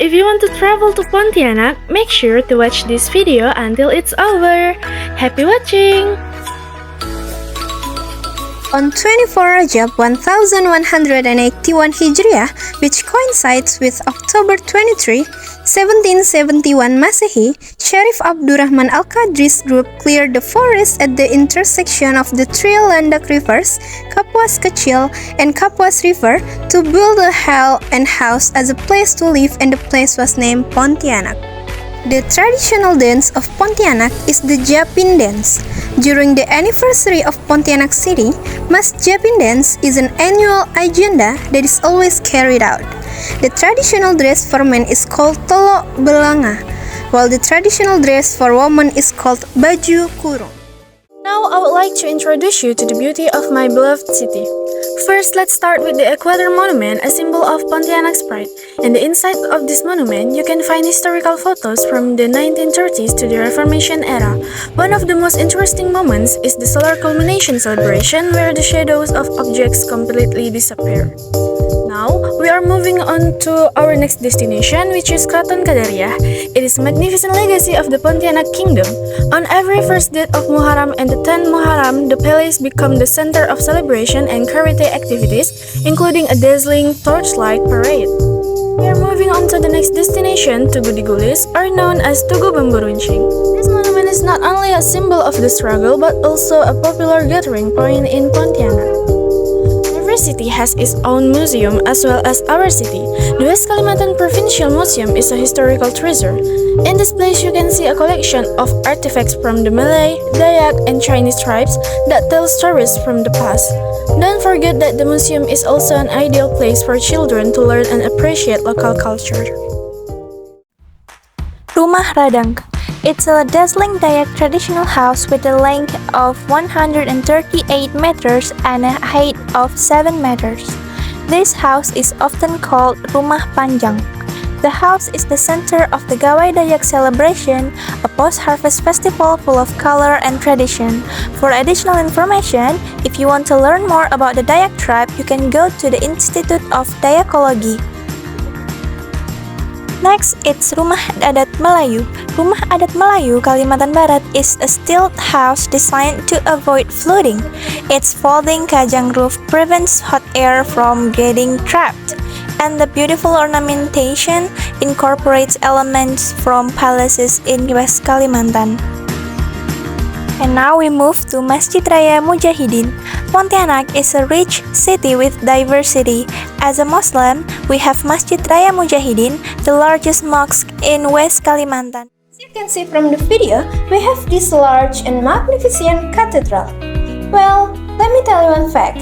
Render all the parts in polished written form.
if you want to travel to Pontianak, make sure to watch this video until it's over. Happy watching! On 24 Rajab 1181 Hijriah, which coincides with October 23, 1771 Masehi, Sharif Abdurrahman Al-Qadri's group cleared the forest at the intersection of the three Landak rivers, Kapuas Kecil and Kapuas River, to build a hall and house as a place to live, and the place was named Pontianak. The traditional dance of Pontianak is the Japin dance. During the anniversary of Pontianak City, Mas Japin dance is an annual agenda that is always carried out. The traditional dress for men is called Tolo Belanga, while the traditional dress for women is called Baju Kurung. Now I would like to introduce you to the beauty of my beloved city. First, let's start with the Equator Monument, a symbol of Pontianak's pride. In the inside of this monument, you can find historical photos from the 1930s to the Reformation era. One of the most interesting moments is the solar culmination celebration, where the shadows of objects completely disappear. Now, we are moving on to our next destination, which is Kraton Qadariyah. It is a magnificent legacy of the Pontianak Kingdom. On every first date of Muharram and the 10th Muharram, the palace becomes the center of celebration and karate activities, including a dazzling torchlight parade. We are moving on to the next destination, Tugu di Gulis, or known as Tugu Bamburuncing. This monument is not only a symbol of the struggle, but also a popular gathering point in Pontianak. Every city has its own museum as well as our city. The West Kalimantan Provincial Museum is a historical treasure. In this place you can see a collection of artifacts from the Malay, Dayak, and Chinese tribes that tell stories from the past. Don't forget that the museum is also an ideal place for children to learn and appreciate local culture. Rumah Radang. It's a dazzling Dayak traditional house with a length of 138 meters and a height of 7 meters. This house is often called Rumah Panjang. The house is the center of the Gawai Dayak celebration, a post-harvest festival full of color and tradition. For additional information, if you want to learn more about the Dayak tribe, you can go to the Institute of Dayakology. Next, it's Rumah Adat Melayu. Rumah Adat Melayu, Kalimantan Barat is a stilted house designed to avoid flooding. Its folding kajang roof prevents hot air from getting trapped, and the beautiful ornamentation incorporates elements from palaces in West Kalimantan. And now we move to Masjid Raya Mujahidin. Pontianak is a rich city with diversity. As a Muslim, we have Masjid Raya Mujahidin, the largest mosque in West Kalimantan. As you can see from the video, we have this large and magnificent cathedral. Well, let me tell you one fact.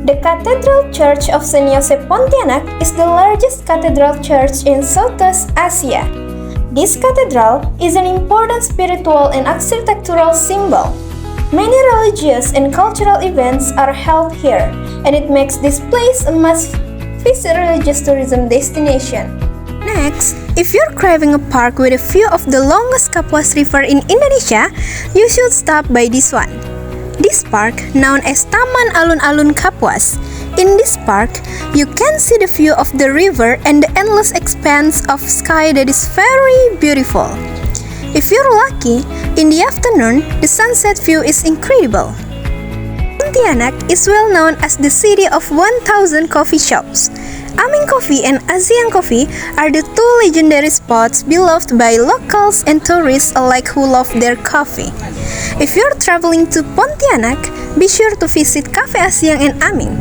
The Cathedral Church of St. Joseph Pontianak is the largest cathedral church in Southeast Asia. This cathedral is an important spiritual and architectural symbol. Many religious and cultural events are held here, and it makes this place a must-visit religious tourism destination. Next, if you're craving a park with a view of the longest Kapuas River in Indonesia, you should stop by this one. This park, known as Taman Alun-Alun Kapuas. In this park, you can see the view of the river and the endless expanse of sky that is very beautiful. If you're lucky, in the afternoon, the sunset view is incredible. Pontianak is well known as the city of 1,000 coffee shops. Amin Coffee and Aziang Coffee are the two legendary spots beloved by locals and tourists alike who love their coffee. If you're traveling to Pontianak, be sure to visit Cafe Aziang and Amin.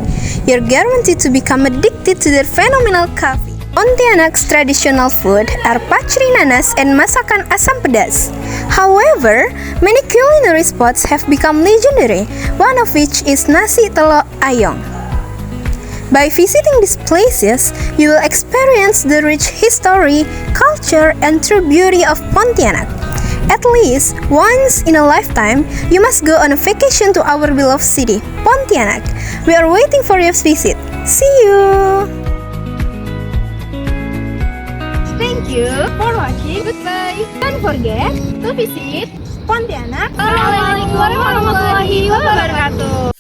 You're guaranteed to become addicted to their phenomenal coffee. Pontianak's traditional food are pacri nanas and masakan asam pedas. However, many culinary spots have become legendary, one of which is Nasi Telok Ayong. By visiting these places, you will experience the rich history, culture, and true beauty of Pontianak. At least once in a lifetime, you must go on a vacation to our beloved city, Pontianak. We are waiting for your visit. See you! Thank you for watching. Goodbye. Don't forget to visit Pontianak. Assalamualaikum warahmatullahi wabarakatuh.